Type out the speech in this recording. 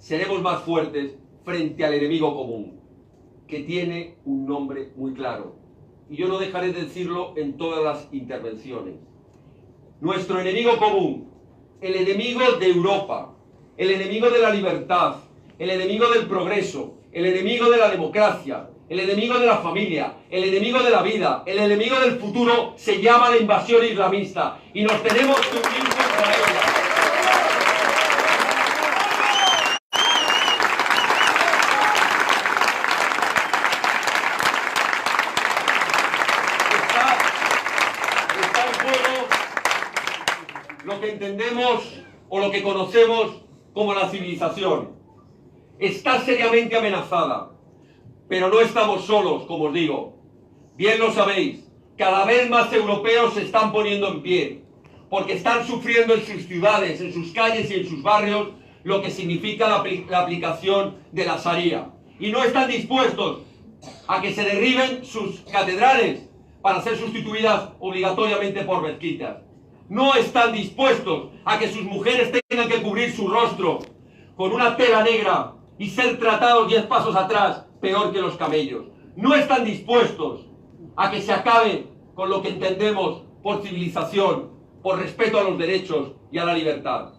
seremos más fuertes frente al enemigo común, que tiene un nombre muy claro. Y yo no dejaré de decirlo en todas las intervenciones. Nuestro enemigo común, el enemigo de Europa, el enemigo de la libertad, el enemigo del progreso, el enemigo de la democracia, el enemigo de la familia, el enemigo de la vida, el enemigo del futuro, se llama la invasión islamista. Y nos tenemos que unir contra ella. Está en juego lo que entendemos o lo que conocemos como la civilización. Está seriamente amenazada, pero no estamos solos, como os digo. Bien lo sabéis, cada vez más europeos se están poniendo en pie, porque están sufriendo en sus ciudades, en sus calles y en sus barrios lo que significa la aplicación de la Sharia. Y no están dispuestos a que se derriben sus catedrales para ser sustituidas obligatoriamente por mezquitas. No están dispuestos a que sus mujeres tengan que cubrir su rostro con una tela negra y ser tratados 10 pasos atrás, peor que los camellos. No están dispuestos a que se acabe con lo que entendemos por civilización, por respeto a los derechos y a la libertad.